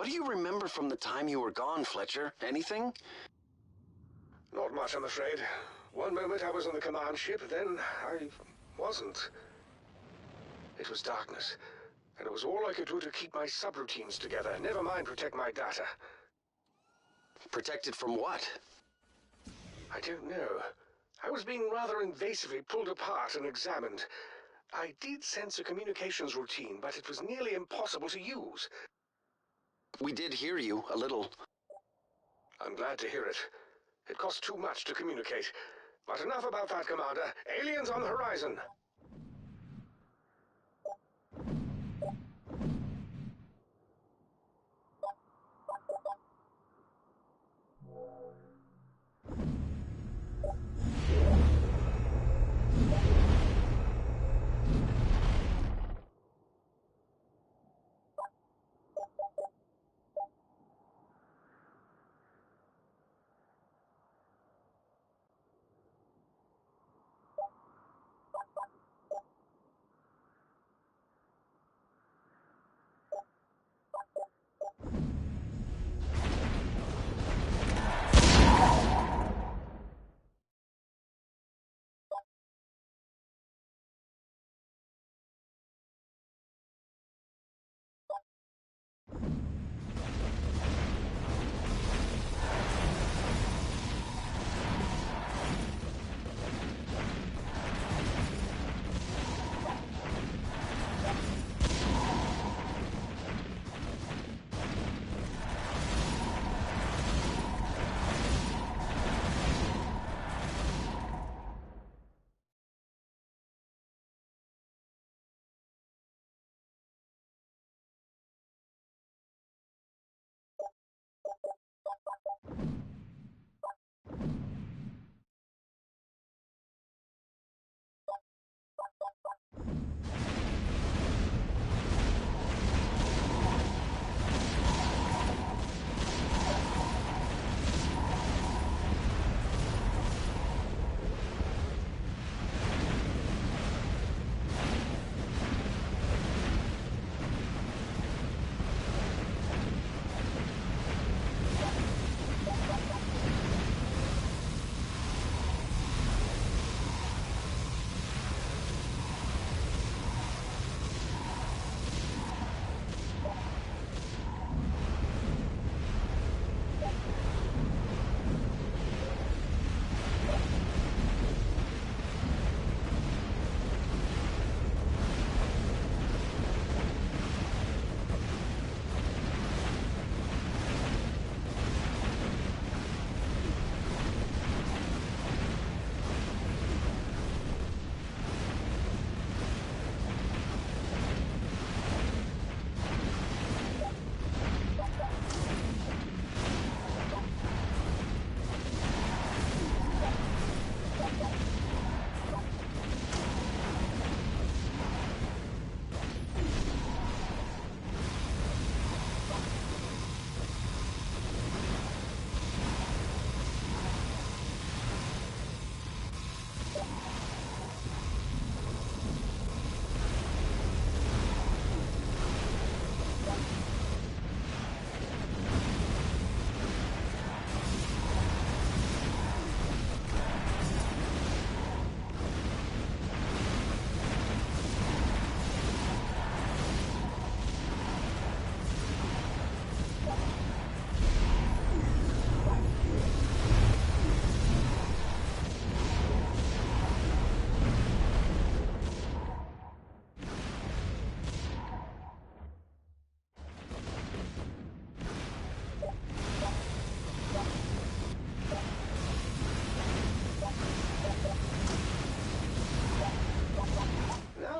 What do you remember from the time you were gone, Fletcher? Anything? Not much, I'm afraid. One moment I was on the command ship, then I wasn't. It was darkness, and it was all I could do to keep my subroutines together, never mind protect my data. Protected from what? I don't know. I was being rather invasively pulled apart and examined. I did sense a communications routine, but it was nearly impossible to use. We did hear you, a little. I'm glad to hear it. It costs too much to communicate. But enough about that, Commander. Aliens on the horizon.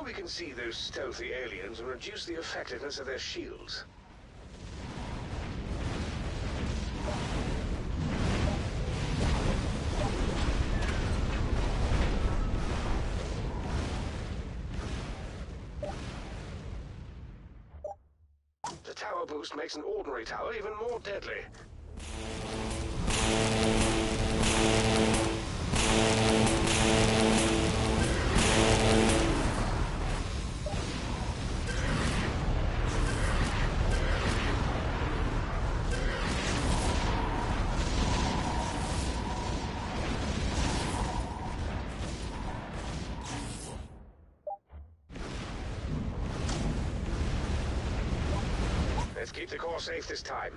We can see those stealthy aliens and reduce the effectiveness of their shields. The tower boost makes an ordinary tower even more deadly. Let's keep the core safe this time.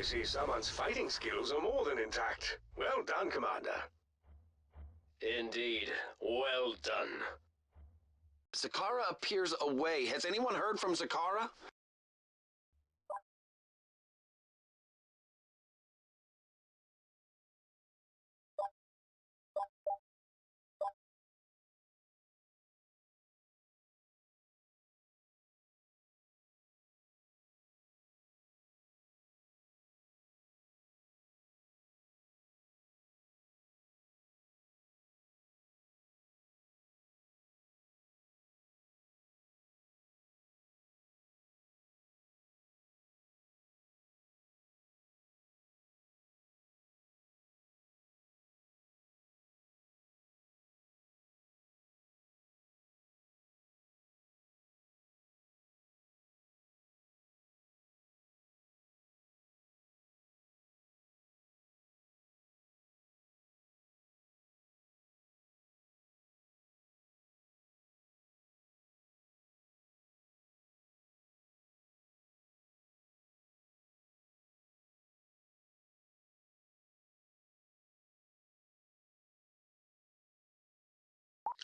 see someone's fighting skills are more than intact. Well done, Commander. Indeed. Well done. Zakara appears away. Has anyone heard from Zakara?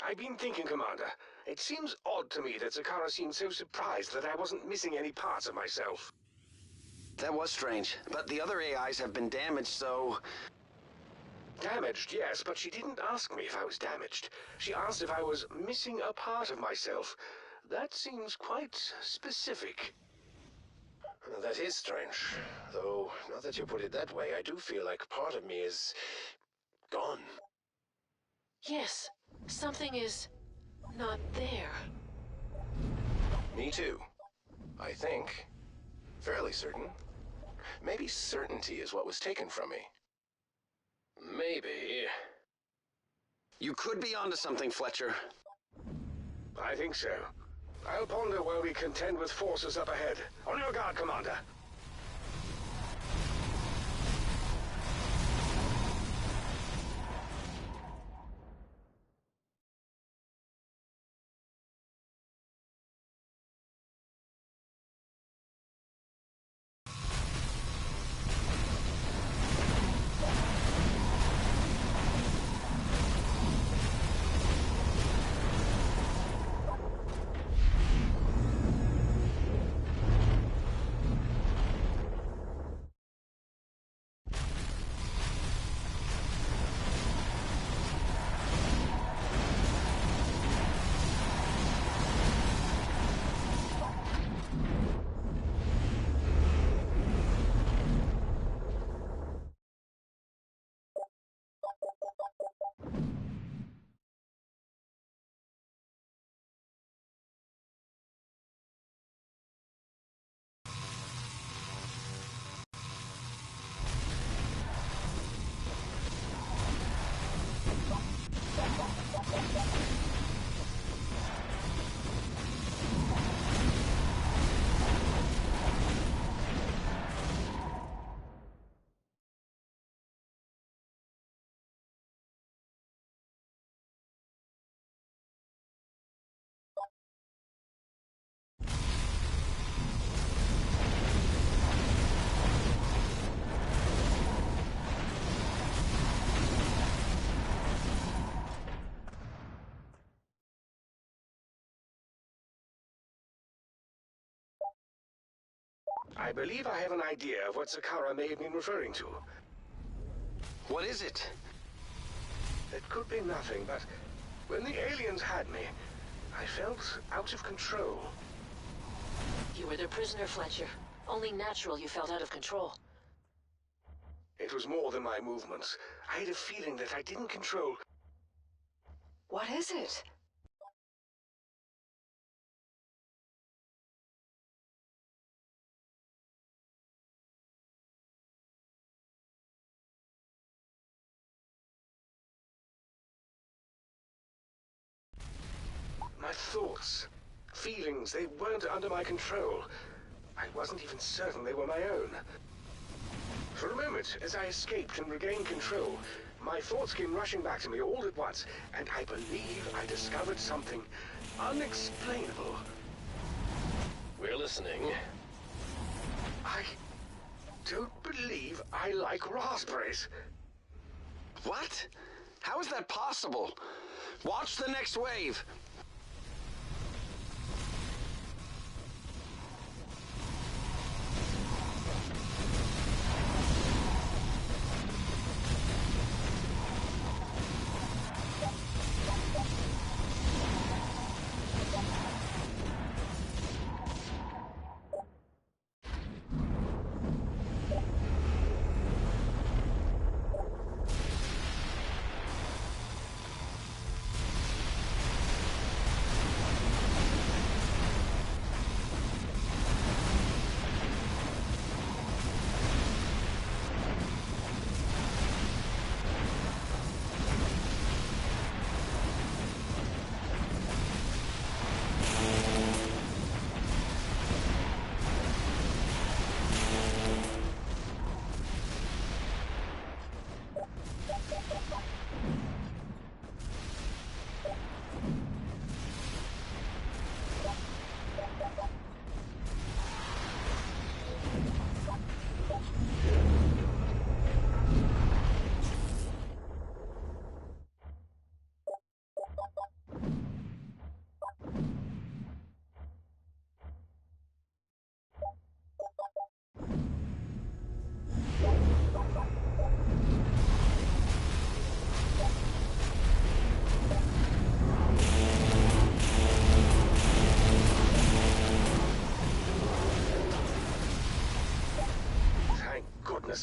I've been thinking, Commander. It seems odd to me that Zakara seemed so surprised that I wasn't missing any parts of myself. That was strange, but the other AIs have been damaged, so... Damaged, yes, but she didn't ask me if I was damaged. She asked if I was missing a part of myself. That seems quite specific. That is strange. Though, now that you put it that way, I do feel like part of me is... gone. Yes, something is not there. Me too. I think. Fairly certain. Maybe certainty is what was taken from me. Maybe. You could be onto something, Fletcher. I think so. I'll ponder while we contend with forces up ahead. On your guard, Commander. I believe I have an idea of what Zakara may have been referring to. What is it? It could be nothing, but when the aliens had me, I felt out of control. You were their prisoner, Fletcher. Only natural you felt out of control. It was more than my movements. I had a feeling that I didn't control... What is it? My thoughts, feelings, they weren't under my control. I wasn't even certain they were my own. For a moment, as I escaped and regained control, my thoughts came rushing back to me all at once, and I believe I discovered something unexplainable. We're listening. I don't believe I like raspberries. What? How is that possible? Watch the next wave.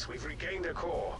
We've regained a core.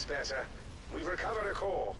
That's better. We've recovered a core.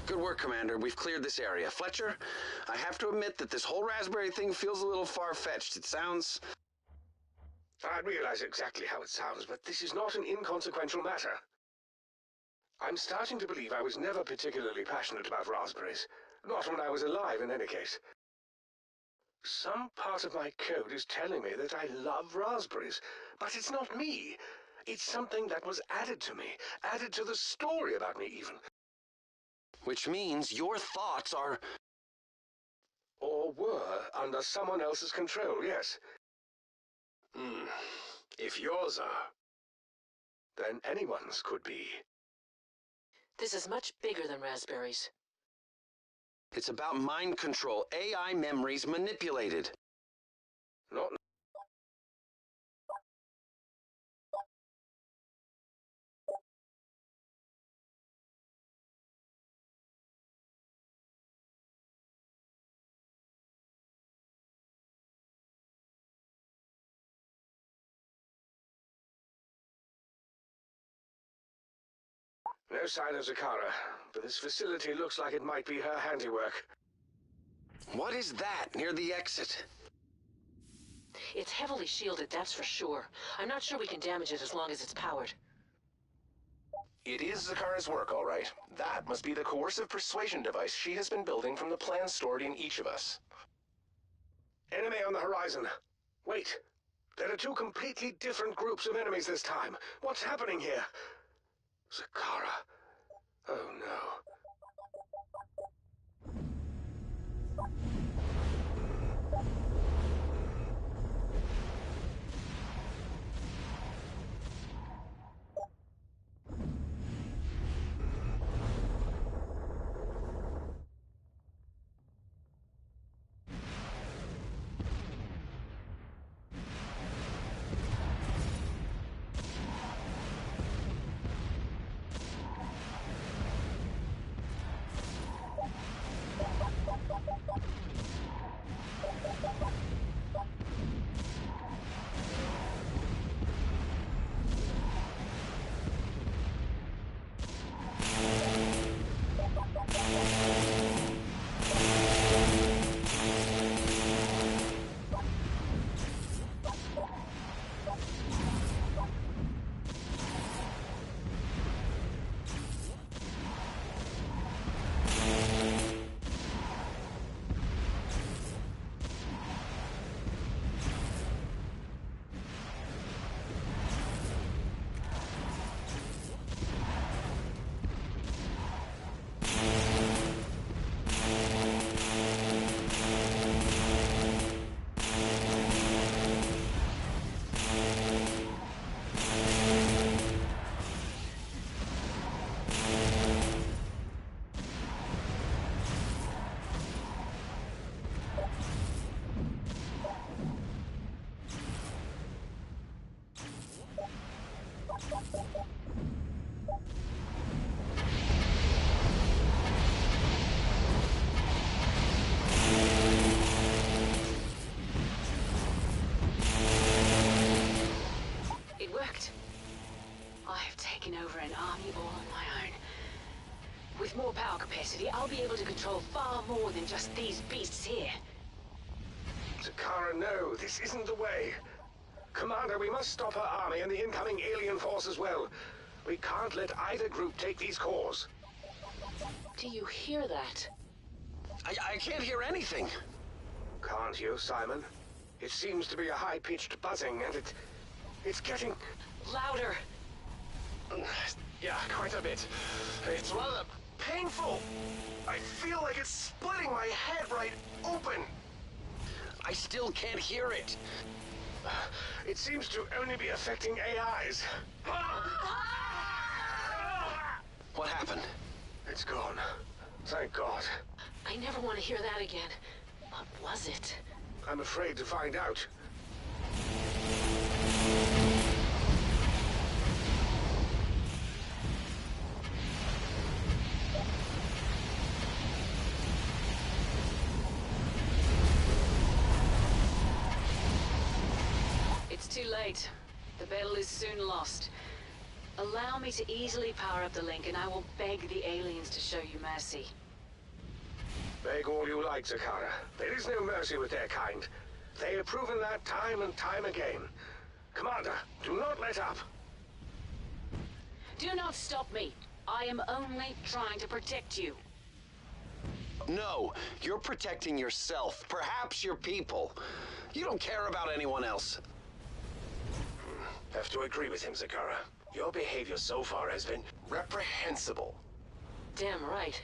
Good work, Commander. We've cleared this area. Fletcher, I have to admit that this whole raspberry thing feels a little far-fetched. It sounds... I realize exactly how it sounds, but this is not an inconsequential matter. I'm starting to believe I was never particularly passionate about raspberries. Not when I was alive, in any case. Some part of my code is telling me that I love raspberries, but it's not me. It's something that was added to me, added to the story about me, even. Which means your thoughts are... Or were under someone else's control, yes. If yours are... Then anyone's could be. This is much bigger than raspberries. It's about mind control. AI memories manipulated. Not... No sign of Zakara, but this facility looks like it might be her handiwork. What is that near the exit? It's heavily shielded, that's for sure. I'm not sure we can damage it as long as it's powered. It is Zakara's work, all right. That must be the coercive persuasion device she has been building from the plans stored in each of us. Enemy on the horizon. Wait. There are two completely different groups of enemies this time. What's happening here? Zakara. Oh no. It worked. I've taken over an army all on my own. With more power capacity, I'll be able to control far more than just these beasts here. Zakara, no, this isn't the way. Commander, we must stop her army and the incoming alien force as well. We can't let either group take these cores. Do you hear that? I can't hear anything. Can't you, Simon? It seems to be a high-pitched buzzing, and it's getting... Louder! Yeah, quite a bit. It's rather painful. I feel like it's splitting my head right open. I still can't hear it. It seems to only be affecting AIs. What happened? It's gone. Thank God. I never want to hear that again. What was it? I'm afraid to find out. It's too late. The battle is soon lost. Allow me to easily power up the link, and I will beg the aliens to show you mercy. Beg all you like, Zakara. There is no mercy with their kind. They have proven that time and time again. Commander, do not let up. Do not stop me. I am only trying to protect you. No, you're protecting yourself, perhaps your people. You don't care about anyone else. Have to agree with him, Zakara. Your behavior so far has been reprehensible. Damn right.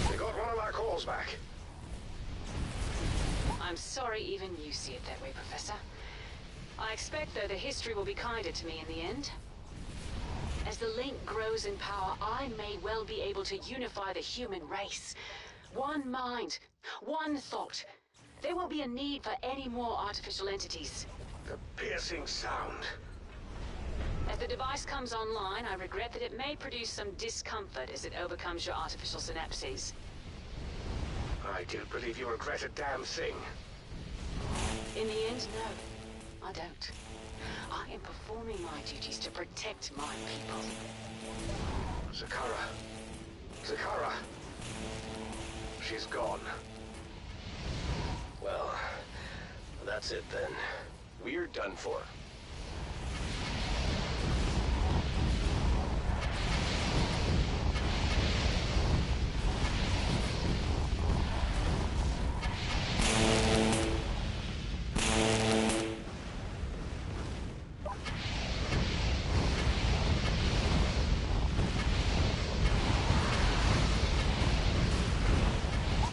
We got one of our calls back. I'm sorry even you see it that way, Professor. I expect, though, the history will be kinder to me in the end. As the link grows in power, I may well be able to unify the human race. One mind, one thought. There won't be a need for any more artificial entities. The piercing sound. As the device comes online, I regret that it may produce some discomfort as it overcomes your artificial synapses. I do believe you regret a damn thing. In the end, no, I don't. I am performing my duties to protect my people. Zakara, Zakara. She's gone. Well, that's it then. We're done for.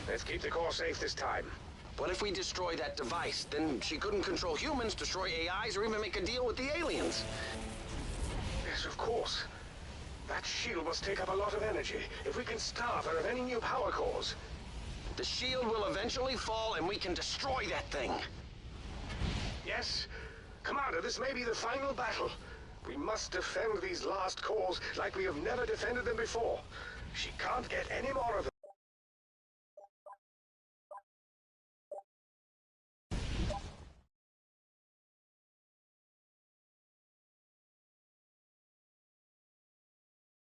Let's keep the core safe this time. What if we destroy that device? Then she couldn't control humans, destroy AIs, or even make a deal with the aliens. Yes, of course. That shield must take up a lot of energy. If we can starve her of any new power cores. The shield will eventually fall, and we can destroy that thing. Yes? Commander, this may be the final battle. We must defend these last cores like we have never defended them before. She can't get any more of them.